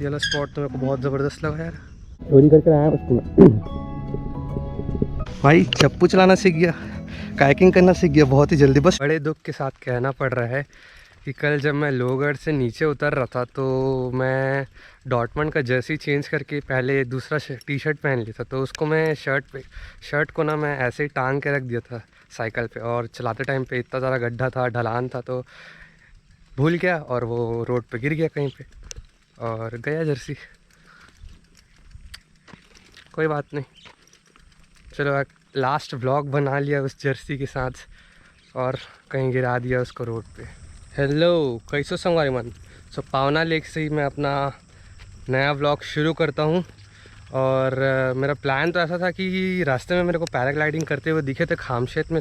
ये वाला स्पॉट तो मेरे को बहुत ज़बरदस्त लगा यार। चोरी करके आया उसको भाई, चप्पू चलाना सीख गया, कायाकिंग करना सीख गया बहुत ही जल्दी। बस बड़े दुख के साथ कहना पड़ रहा है कि कल जब मैं लोहगढ़ से नीचे उतर रहा था तो मैं डॉटमंड का जर्सी चेंज करके पहले दूसरा टी शर्ट पहन लिया था, तो उसको मैं शर्ट को ना मैं ऐसे ही टांग के रख दिया था साइकिल पे, और चलाते टाइम पे इतना ज़्यादा गड्ढा था, ढलान था, तो भूल गया और वो रोड पे गिर गया कहीं पे और गया जर्सी। कोई बात नहीं, चलो लास्ट व्लॉग बना लिया उस जर्सी के साथ और कहीं गिरा दिया उसको रोड पे। हेलो, कैसो संगवारी मन। सो पावना लेक से ही मैं अपना नया व्लॉग शुरू करता हूँ। और मेरा प्लान तो ऐसा था कि रास्ते में मेरे को पैराग्लाइडिंग करते हुए दिखे थे खामशेत में,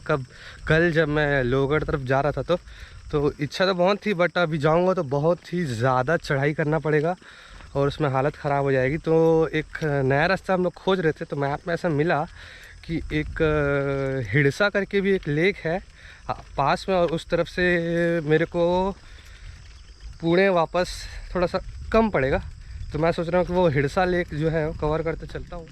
कल जब मैं लोहगढ़ तरफ जा रहा था तो इच्छा तो बहुत थी, बट अभी जाऊँगा तो बहुत ही ज़्यादा चढ़ाई करना पड़ेगा और उसमें हालत ख़राब हो जाएगी। तो एक नया रास्ता हम लोग खोज रहे थे, तो मैप में ऐसा मिला कि एक हिड़सा करके भी एक लेक है पास में, और उस तरफ से मेरे को पुणे वापस थोड़ा सा कम पड़ेगा, तो मैं सोच रहा हूँ कि वो हिड़सा लेक जो है वो कवर करते चलता हूँ।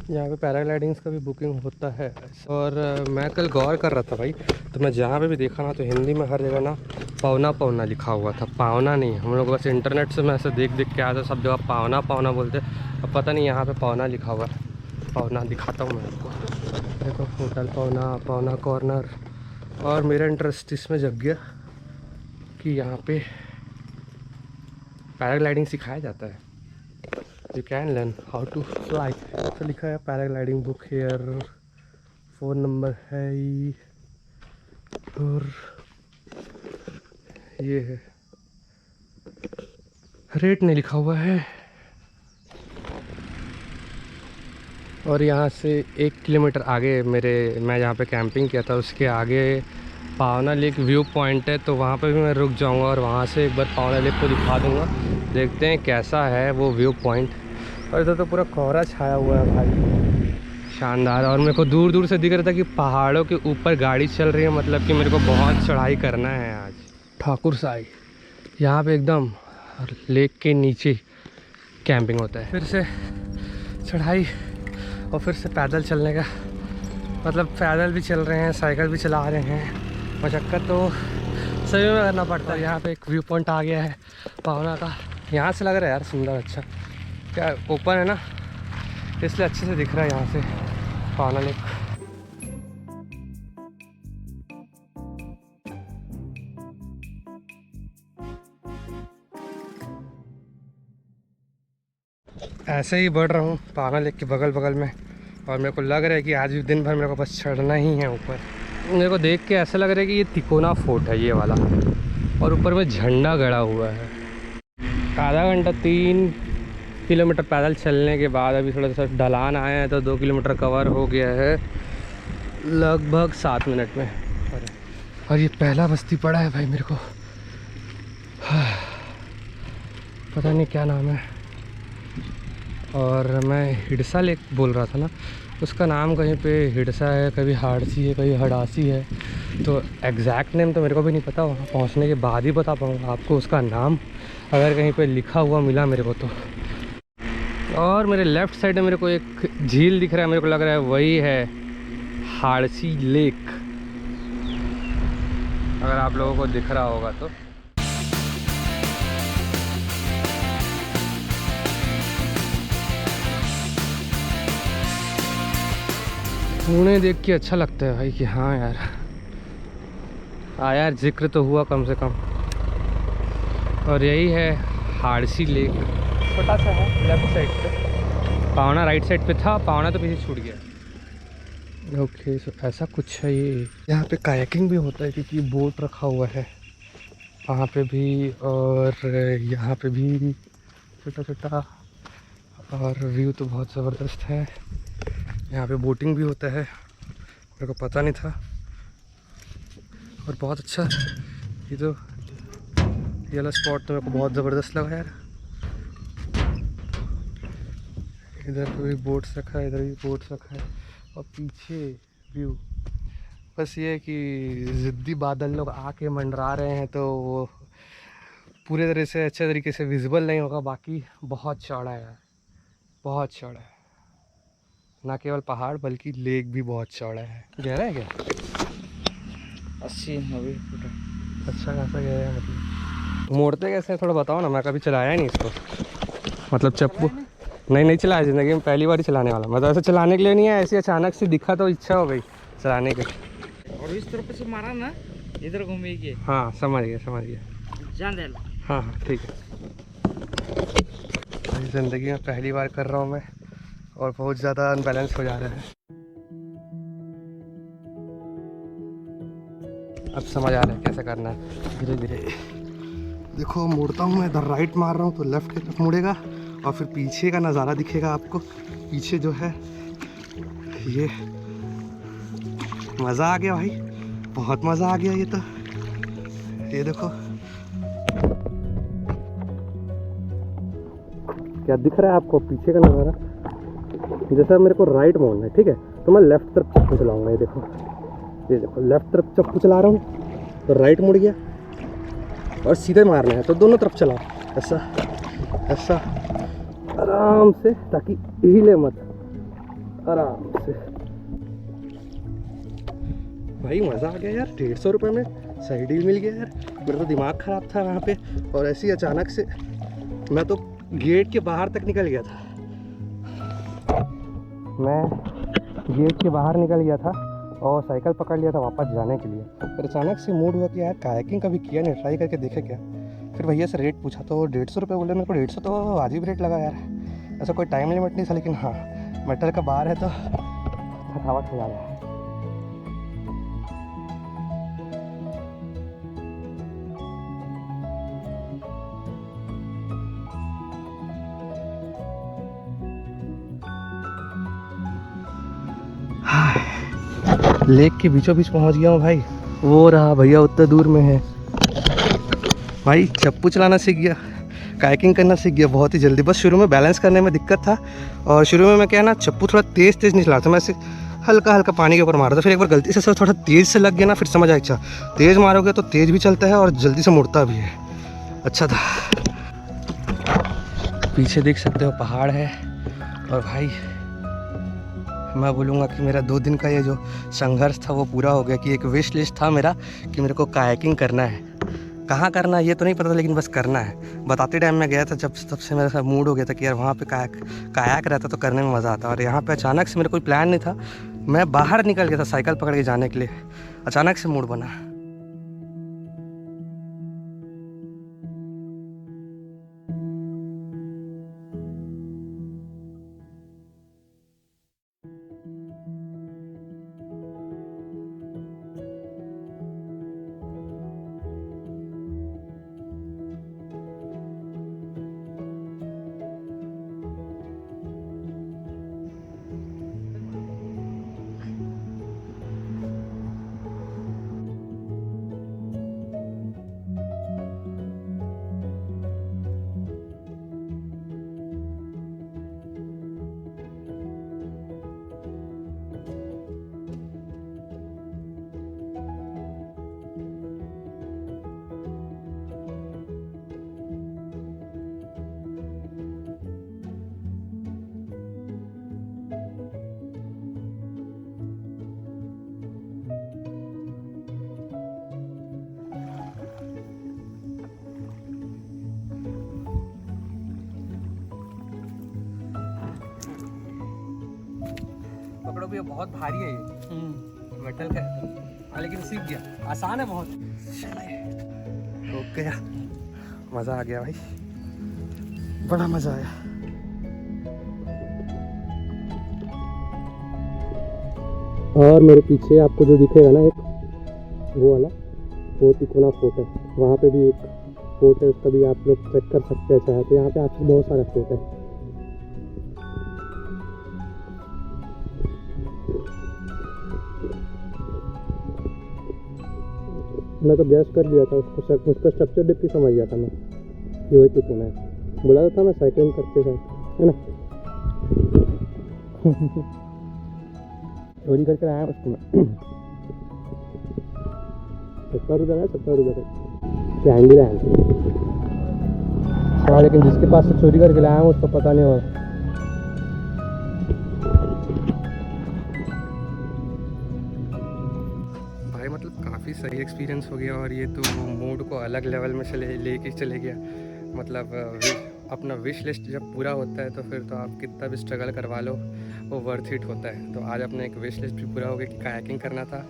यहाँ पे पैराग्लाइडिंग्स का भी बुकिंग होता है। और मैं कल गौर कर रहा था भाई, तो मैं जहाँ पे भी देखा ना तो हिंदी में हर जगह ना पावना पावना लिखा हुआ था, पावना नहीं। हम लोग बस इंटरनेट से मैं ऐसे देख के आया था, सब जगह पावना पावना बोलते, अब पता नहीं यहाँ पे पावना लिखा हुआ है। पावना दिखाता हूँ मैं आपको, देखो होटल पावना, पावना कॉर्नर। और मेरा इंटरेस्ट इसमें जग गया कि यहाँ पे पैराग्लाइडिंग सिखाया जाता है। You can learn how to fly, तो लिखा है paragliding book here, phone number है और ये है, रेट नहीं लिखा हुआ है। और यहाँ से 1 किलोमीटर आगे मैं जहाँ पे कैंपिंग किया था उसके आगे पावना लेक व्यू पॉइंट है, तो वहाँ पे भी मैं रुक जाऊँगा और वहाँ से एक बार पावना लेक को दिखा दूँगा। देखते हैं कैसा है वो व्यू पॉइंट। और इधर तो पूरा कोहरा छाया हुआ है भाई, शानदार। और मेरे को दूर दूर से दिख रहा था कि पहाड़ों के ऊपर गाड़ी चल रही है, मतलब कि मेरे को बहुत चढ़ाई करना है आज। ठाकुर साई यहाँ पे एकदम लेक के नीचे कैंपिंग होता है। फिर से चढ़ाई और फिर से पैदल चलने का, मतलब पैदल भी चल रहे हैं, साइकिल भी चला रहे हैं, मशक्क़त तो सभी में करना पड़ता है। यहाँ पे एक व्यू पॉइंट आ गया है पावना का, यहाँ से लग रहा है यार सुंदर, अच्छा क्या ओपन है ना, इसलिए अच्छे से दिख रहा है यहाँ से पावना लेक। ऐसे ही बढ़ रहा हूँ पावना लेक के बगल बगल में, और मेरे को लग रहा है कि आज भी दिन भर मेरे को बस चढ़ना ही है ऊपर। मेरे को देख के ऐसा लग रहा है कि ये तिकोना फोर्ट है ये वाला, और ऊपर में झंडा गड़ा हुआ है। आधा घंटा 3 किलोमीटर पैदल चलने के बाद अभी थोड़ा सा ढलान आया है, तो 2 किलोमीटर कवर हो गया है लगभग 7 मिनट में। और ये पहला बस्ती पड़ा है भाई मेरे को, पता नहीं क्या नाम है। और मैं हिड़सा लेक बोल रहा था ना, उसका नाम कहीं पे हिड़सा है, कभी हाड़सी है, कभी हड़ासी है, तो एग्जैक्ट नेम तो मेरे को भी नहीं पता, वहाँ पहुँचने के बाद ही बता पाऊँगा आपको उसका नाम, अगर कहीं पे लिखा हुआ मिला मेरे को तो। और मेरे लेफ़्ट साइड में मेरे को एक झील दिख रहा है, मेरे को लग रहा है वही है हाड़सी लेक, अगर आप लोगों को दिख रहा होगा तो। पुणे देख के अच्छा लगता है भाई कि हाँ यार यार जिक्र तो हुआ कम से कम। और यही है हाड़सी लेक, छोटा सा है लेफ्ट साइड पे, पावना राइट साइड पे था, पावना तो पीछे छूट गया। ओके, सो ऐसा कुछ है ये। यहाँ पे कायाकिंग भी होता है क्योंकि बोट रखा हुआ है वहाँ पे भी, और यहाँ पे भी छोटा छोटा, और व्यू तो बहुत ज़बरदस्त है। यहाँ पे बोटिंग भी होता है, मेरे को पता नहीं था, और बहुत अच्छा। ये वाला स्पॉट तो मेरे को बहुत ज़बरदस्त लगा यार। इधर भी बोट्स रखा है, इधर भी बोट्स रखा है, और पीछे व्यू। बस ये है कि ज़िद्दी बादल लोग आके मंडरा रहे हैं, तो वो पूरे तरह से अच्छे तरीके से विजिबल नहीं होगा, बाकी बहुत चौड़ा है यार, बहुत चौड़ा है। ना केवल पहाड़ बल्कि लेक भी बहुत चौड़ा है। गहरा है क्या? 80-90 फुट। अच्छा खासा गहरा है मतलब। मोड़ते कैसे हैं थोड़ा बताओ ना, मैं कभी चलाया ही नहीं इसको। मतलब चप्पू नहीं चलाया ज़िंदगी में, पहली बार ही चलाने वाला। मतलब ऐसे चलाने के लिए नहीं है, ऐसी अचानक से दिखा तो इच्छा हो गई चलाने की। और इस तरफ से मारा ना, इधर घूमेगी। हाँ समझ गया जान दे। हाँ ठीक है। भाई ज़िंदगी में पहली बार कर रहा हूँ मैं, और बहुत ज़्यादा अनबैलेंस हो जा रहा है। अब समझ आ रहा है कैसे करना है, धीरे धीरे। देखो मोड़ता हूँ मैं, इधर राइट मार रहा हूँ तो लेफ्ट की तरफ मुड़ेगा, और फिर पीछे का नज़ारा दिखेगा आपको। पीछे जो है ये, मज़ा आ गया भाई, बहुत मज़ा आ गया ये तो। ये देखो क्या दिख रहा है आपको पीछे का नज़ारा। जैसा मेरे को राइट मोड़ना है, ठीक है, तो मैं लेफ्ट तरफ चप्पू चलाऊंगा। ये देखो लेफ्ट तरफ चप्पू चला रहा हूँ तो राइट मुड़ गया, और सीधे मारना है तो दोनों तरफ चलाओ, ऐसा ऐसा आराम से, ताकि हिले मत, आराम से। भाई मज़ा आ गया यार, 150 रुपये में सही डील मिल गया यार। मेरा तो दिमाग ख़राब था वहाँ पे, और ऐसे ही अचानक से मैं तो गेट के बाहर तक निकल गया था। मैं गेट के बाहर निकल गया था और साइकिल पकड़ लिया था वापस जाने के लिए। फिर अचानक से मूड हुआ कि यार कायाकिंग कभी किया नहीं, ट्राई करके देखे क्या। फिर भैया से रेट पूछा तो 150 रुपये बोले। मेरे को 150 तो वाजिब रेट लगा यार, ऐसा कोई टाइम लिमिट नहीं था। लेकिन हाँ, मेटल का बार है तो थकावट हो जा रहा है। लेक के बीचों बीच पहुंच गया हूँ भाई। वो रहा भैया उतना दूर में है। भाई चप्पू चलाना सीख गया, कायाकिंग करना सीख गया बहुत ही जल्दी। बस शुरू में बैलेंस करने में दिक्कत था, और शुरू में मैं क्या है ना, चप्पू थोड़ा तेज़ नहीं चलाता, मैं ऐसे हल्का हल्का पानी के ऊपर मारा था। फिर एक बार गलती से थोड़ा तेज़ से लग गया ना, फिर समझ आया अच्छा तेज़ मारोगे तो तेज़ भी चलता है और जल्दी से मुड़ता भी है। अच्छा था। पीछे देख सकते हो पहाड़ है, और भाई मैं बोलूँगा कि मेरा 2 दिन का ये जो संघर्ष था वो पूरा हो गया। कि एक विश लिस्ट था मेरा कि मेरे को कायाकिंग करना है, कहाँ करना है ये तो नहीं पता था, लेकिन बस करना है। बताते टाइम में गया था जब, तब से मेरा सब मूड हो गया था कि यार वहाँ पे कायाक रहता तो करने में मज़ा आता। और यहाँ पे अचानक से मेरा कोई प्लान नहीं था, मैं बाहर निकल गया था साइकिल पकड़ के जाने के लिए, अचानक से मूड बना। पकड़ो भी, बहुत भारी है ये, मेटल का है, लेकिन सीख गया, आसान है बहुत। हो गया, मज़ा आ गया भाई, बड़ा मज़ा आया। और मेरे पीछे आपको जो दिखेगा ना, एक वो वाला, वो तिकोना फोर्ट है, वहाँ पे भी एक फोर्ट है, उसका भी आप लोग चेक कर सकते हैं चाहे तो। यहाँ पे आजकल बहुत सारा फोर्ट है। मैं तो गैस कर लिया था उसका स्ट्रक्चर देख के समझ गया था मैं कि वही तिकोना है। बोला था मैं साइकिलिंग करते साथ, है ना। चोरी करके आया उसको मैं। 70 रुपये का, 70 रुपये का कैंडी रैंड। हाँ, लेकिन जिसके पास से चोरी करके लाया हूँ उसको पता नहीं होगा। भाई मतलब काफ़ी सही एक्सपीरियंस हो गया, और ये तो मूड को अलग लेवल में लेके चले गया। मतलब अपना विश लिस्ट जब पूरा होता है तो फिर तो आप कितना भी स्ट्रगल करवा लो वो वर्थ इट होता है। तो आज अपना एक विश लिस्ट भी पूरा हो गया कि कायाकिंग करना था,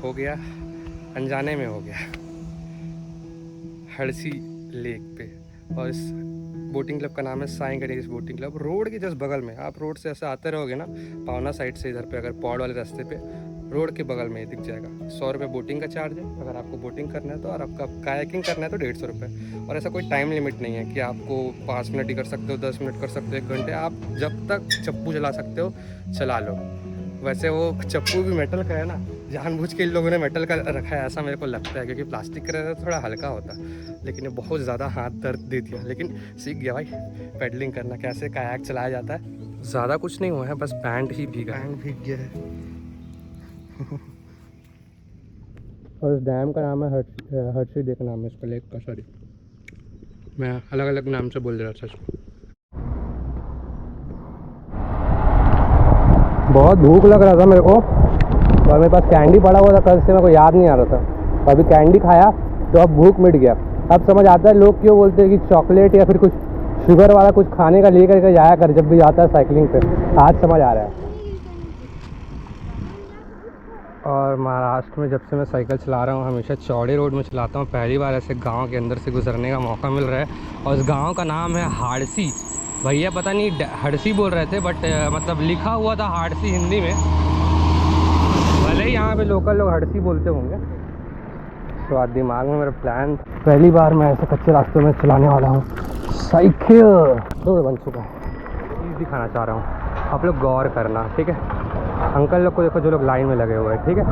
हो गया, अनजाने में हो गया हड़सी लेक पे। और इस बोटिंग क्लब का नाम है Sai Ganesh boating club. Road के जस्ट बगल में, आप रोड से ऐसे आते रहोगे ना पावना साइड से इधर पे, अगर पौड़ वाले रास्ते पे रोड के बगल में ही दिख जाएगा। 100 रुपये बोटिंग का चार्ज है अगर आपको बोटिंग करना है तो, और आपका कायाकिंग करना है तो 150 रुपये। और ऐसा कोई टाइम लिमिट नहीं है कि आपको 5 मिनट ही कर सकते हो, 10 मिनट कर सकते हो, 1 घंटे। आप जब तक चप्पू चला सकते हो चला लो। वैसे वो चप्पू भी मेटल का है ना, जानबूझ के इन लोगों ने मेटल का रखा है ऐसा मेरे को लगता है, क्योंकि प्लास्टिक का रहता तो थोड़ा हल्का होता, लेकिन ये बहुत ज़्यादा हाथ दर्द दे दिया। लेकिन सीख गया भाई पेडलिंग करना, कैसे कायाक चलाया जाता है। ज़्यादा कुछ नहीं हुआ है, बस बैंड ही भीगा है। बैंड भीग गया है। और इस डैम का नाम है हर्षी लेक नाम है इसका, लेक का, सॉरी मैं अलग अलग नाम से बोल रहा था इसको। बहुत भूख लग रहा था मेरे को, और मेरे पास कैंडी पड़ा हुआ था कल से, मेरे को याद नहीं आ रहा था। तो अभी कैंडी खाया तो अब भूख मिट गया। अब समझ आता है लोग क्यों बोलते हैं कि चॉकलेट या फिर कुछ शुगर वाला कुछ खाने का लेकर के जाया कर जब भी जाता है साइकिलिंग पे। आज समझ आ रहा है। और महाराष्ट्र में जब से मैं साइकिल चला रहा हूँ हमेशा चौड़े रोड में चलाता हूँ। पहली बार ऐसे गांव के अंदर से गुजरने का मौका मिल रहा है, और इस गांव का नाम है हाड़सी। भैया पता नहीं हड़सी बोल रहे थे, बट मतलब लिखा हुआ था हाड़सी हिंदी में। भले ही यहाँ पे लोकल लोग हड़सी बोलते होंगे। तो आज दिमाग में मेरा प्लान, पहली बार मैं ऐसे कच्चे रास्तों में चलाने वाला हूँ साइकिल। रोड बन चुका है, ये दिखाना चाह रहा हूँ, आप लोग गौर करना, ठीक है। अंकल लोग को देखो जो लोग लाइन में लगे हुए हैं, ठीक है।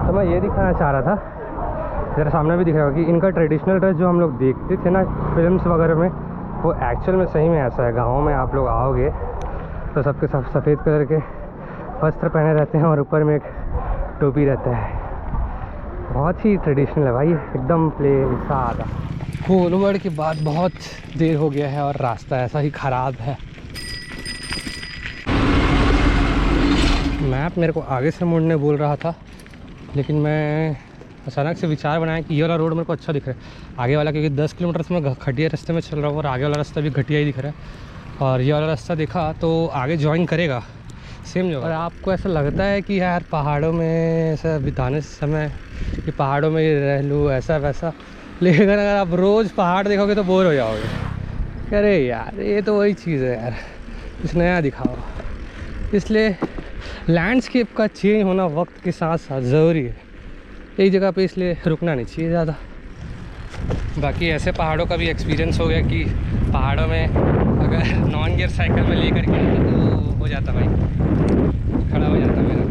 तो मैं ये दिखाना चाह रहा था, जरा सामने भी दिख रहा होगा कि इनका ट्रेडिशनल ड्रेस जो हम लोग देखते थे ना फिल्म्स वगैरह में, वो एक्चुअल में सही में ऐसा है। गाँव में आप लोग आओगे तो सबके सब सफ़ेद कलर के वस्त्र पहने रहते हैं और ऊपर में एक टोपी रहता है। बहुत ही ट्रेडिशनल है भाई, एकदम प्लेन सादा। कोलवड़ के बाद बहुत देर हो गया है और रास्ता ऐसा ही ख़राब है। मैप मेरे को आगे से मुड़ने बोल रहा था, लेकिन मैं अचानक से विचार बनाया कि ये वाला रोड मेरे को अच्छा दिख रहा है आगे वाला, क्योंकि 10 किलोमीटर से मैं घटिया रास्ते में चल रहा हूँ और आगे वाला रास्ता भी घटिया ही दिख रहा है। और ये वाला रास्ता देखा तो आगे ज्वाइन करेगा सेम जगह। और आपको ऐसा लगता है कि यार पहाड़ों में ऐसा बिताने समय कि पहाड़ों में रह लूँ ऐसा वैसा, लेकिन अगर आप रोज़ पहाड़ देखोगे तो बोर हो जाओगे। अरे यार ये तो वही चीज़ है यार, कुछ नया दिखाओ। इसलिए लैंडस्केप का चेंज होना वक्त के साथ साथ ज़रूरी है, एक जगह पे इसलिए रुकना नहीं चाहिए ज़्यादा। बाकी ऐसे पहाड़ों का भी एक्सपीरियंस हो गया कि पहाड़ों में अगर नॉन गियर साइकिल में लेकर के तो हो जाता भाई, खड़ा हो जाता, मेरा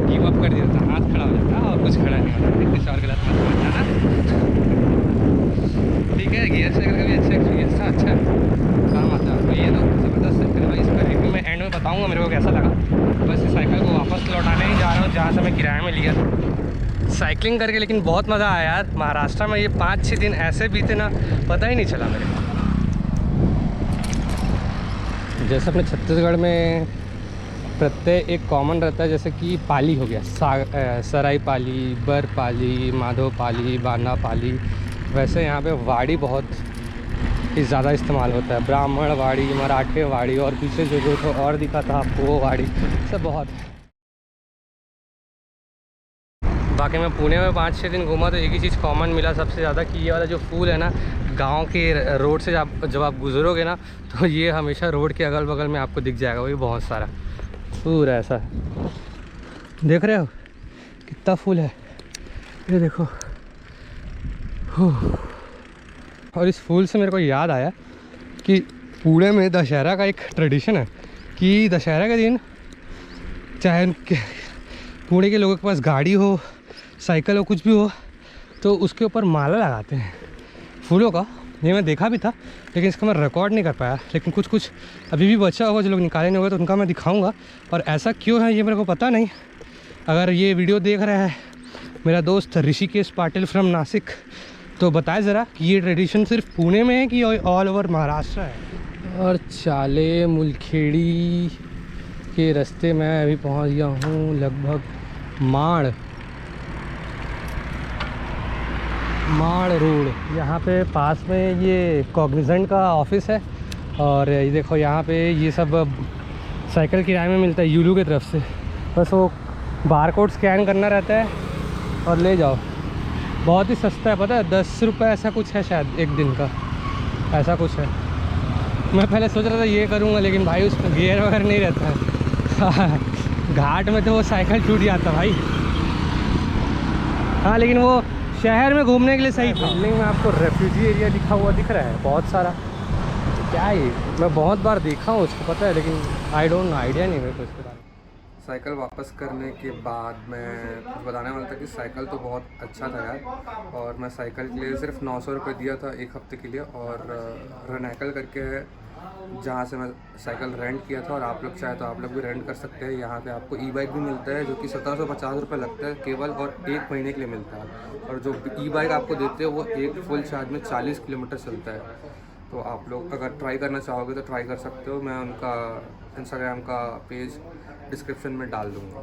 गिव अप कर दिया था, हाथ खड़ा हो जाता और कुछ खड़ा नहीं होता। कुछ और गलत मत जाना, ठीक है। गियर साइकिल का भी अच्छा एक्सपीरियंस था, अच्छा काम आता है। तो ये तो ज़बरदस्त साइकिल भाई, इसका रिव्यू मैं एंड में बताऊँगा मेरे को कैसा लगा। बस इस साइकिल को वापस लौटाने ही जा रहा हूँ जहाँ से मैं किराए में लिया था साइकिलिंग करके। लेकिन बहुत मज़ा आया यार महाराष्ट्र में। ये 5-6 दिन ऐसे बीते ना, पता ही नहीं चला मेरे को। जैसे अपने छत्तीसगढ़ में प्रत्यय एक कॉमन रहता है, जैसे कि पाली हो गया, सराई पाली, बर पाली, माधव पाली, बाना पाली, वैसे यहाँ पे वाड़ी बहुत ही ज़्यादा इस्तेमाल होता है। ब्राह्मण वाड़ी, मराठे वाड़ी, और पीछे जो और दिखा था आपको वो वाड़ी, सब बहुत है। बाकी मैं पुणे में 5-6 दिन घूमा तो एक ही चीज़ कॉमन मिला सबसे ज़्यादा, कि ये वाला जो फूल है ना गांव के रोड से जब आप गुजरोगे ना तो ये हमेशा रोड के अगल बगल में आपको दिख जाएगा। वही बहुत सारा पूरा ऐसा देख रहे हो कितना फूल है, ये देखो। और इस फूल से मेरे को याद आया कि पुणे में दशहरा का एक ट्रेडिशन है कि दशहरा के दिन चाहे पुणे के लोगों के पास गाड़ी हो, साइकिल हो, कुछ भी हो, तो उसके ऊपर माला लगाते हैं फूलों का। ये मैं देखा भी था, लेकिन इसका मैं रिकॉर्ड नहीं कर पाया। लेकिन कुछ कुछ अभी भी बचा होगा जो लोग निकाले नहीं होगा, तो उनका मैं दिखाऊंगा। और ऐसा क्यों है ये मेरे को पता नहीं। अगर ये वीडियो देख रहा है मेरा दोस्त ऋषिकेश पाटिल फ्रॉम नासिक, तो बताए ज़रा कि ये ट्रेडिशन सिर्फ पुणे में है कि ऑल ओवर महाराष्ट्र है। और चाले मुलखेड़ी के रास्ते मैं अभी पहुंच गया हूँ लगभग माड़ रोड। यहाँ पे पास में ये कॉग्निजेंट का ऑफिस है और ये देखो यहाँ पे ये सब साइकिल किराए में मिलता है यूलू की तरफ से। बस वो बारकोड स्कैन करना रहता है और ले जाओ। बहुत ही सस्ता है, पता है 10 रुपये ऐसा कुछ है शायद एक दिन का, ऐसा कुछ है। मैं पहले सोच रहा था ये करूँगा लेकिन भाई उसमें गियर वगैरह नहीं रहता है घाट में तो वो साइकिल टूट जाता भाई। हाँ लेकिन वो शहर में घूमने के लिए सही था। बिल्डिंग में आपको रेफ्यूजी एरिया लिखा हुआ दिख रहा है बहुत सारा। क्या है ये? मैं बहुत बार देखा हूँ उसको, पता है, लेकिन आई डोंट नो, आइडिया नहीं मेरे को इसके बारे में। साइकिल वापस करने के बाद मैं कुछ बताने वाला था कि साइकिल तो बहुत अच्छा था यार। और मैं साइकिल के लिए सिर्फ 900 रुपये दिया था एक हफ्ते के लिए। और रेनेकल करके है जहाँ से मैं साइकिल रेंट किया था, और आप लोग चाहे तो आप लोग भी रेंट कर सकते हैं। यहाँ पे आपको ई बाइक भी मिलता है जो कि 1750 रुपये लगता है केवल, और 1 महीने के लिए मिलता है। और जो ई बाइक आपको देते हैं वो एक फुल चार्ज में 40 किलोमीटर चलता है। तो आप लोग अगर ट्राई करना चाहोगे तो ट्राई कर सकते हो। मैं उनका इंस्टाग्राम का पेज डिस्क्रिप्शन में डाल दूँगा।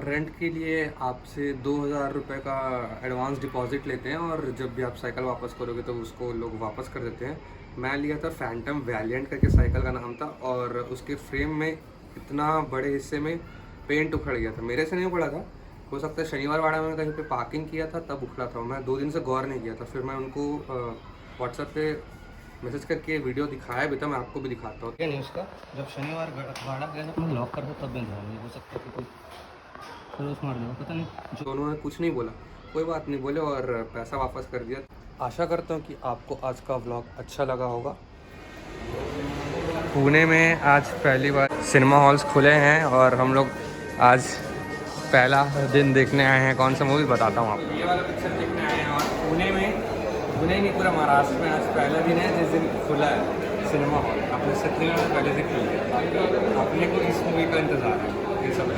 रेंट के लिए आपसे 2000 रुपये का एडवांस डिपॉजिट लेते हैं, और जब भी आप साइकिल वापस करोगे तो उसको लोग वापस कर देते हैं। मैं लिया था फैंटम वैलिएंट करके साइकिल का नाम था, और उसके फ्रेम में इतना बड़े हिस्से में पेंट उखड़ गया था। मेरे से नहीं उखड़ा था, हो सकता है शनिवार वाड़ा में कहीं पे पार्किंग किया था तब उखड़ा था। मैं 2 दिन से गौर नहीं किया था। फिर मैं उनको व्हाट्सएप पे मैसेज करके वीडियो दिखाया भी था, मैं आपको भी दिखाता हूँ। क्या नहीं उसका, जब शनिवार वाड़ा गया था मैं लॉक कर दो तब मैं ध्यान नहीं हो सकता कि कोई खरोच मार देगा, पता नहीं। जो उन्होंने कुछ नहीं बोला, कोई बात नहीं बोले, और पैसा वापस कर दिया। आशा करता हूँ कि आपको आज का व्लॉग अच्छा लगा होगा। पुणे में आज पहली बार सिनेमा हॉल्स खुले हैं और हम लोग आज पहला दिन देखने आए हैं। कौन सा मूवी बताता हूँ आपको। ये वाला पिक्चर देखने आए हैं, और पुणे नहीं पूरा महाराष्ट्र में आज पहला दिन है जिस दिन खुला है सिनेमा हॉल। अपने सत्रह में पहले से खुल गया। अपने को इस मूवी का इंतज़ार है ये सब।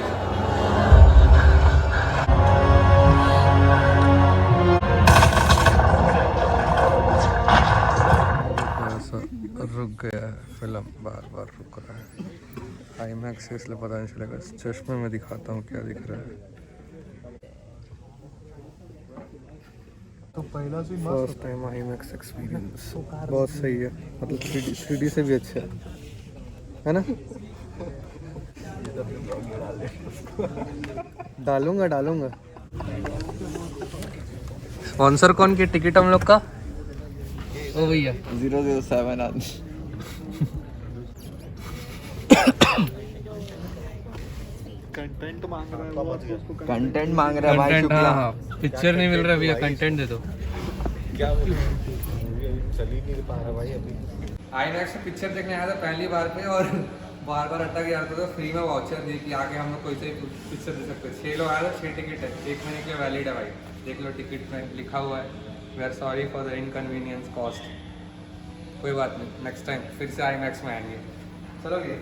रुक गया है फिल्म, बार बार रुक रहा है। आईमैक्स से इसलिए पता नहीं चलेगा। चश्मे में दिखाता हूँ क्या दिख रहा है। तो पहला से फर्स्ट टाइम आईमैक्स एक्सपीरियंस बहुत सही है, मतलब 3D से भी अच्छा है ना। डालूंगा। स्पॉन्सर कौन की टिकट हम लोग का? ओ भैया 007 कंटेंट मांग रहा है, कंटेंट मांग रहा है भाई शुक्ला। हाँ, पिक्चर नहीं मिल रहा भैया, कंटेंट दे दो। क्या चल ही नहीं पा रहा भाई अभी। आईमैक्स में पिक्चर देखने आया था पहली बार पे, और बार बार अटक गया था। तो फ्री में वाउचर दिए कि आगे हम लोग कोई से पिक्चर दे सकते हैं। 6 लोग आए थे, 6 टिकट है, 1 महीने के लिए वैलिड है भाई। देख लो टिकट में लिखा हुआ है, we are sorry for the inconvenience caused. कोई बात नहीं, नेक्स्ट टाइम फिर से आईमैक्स में आएंगे। चलोगे?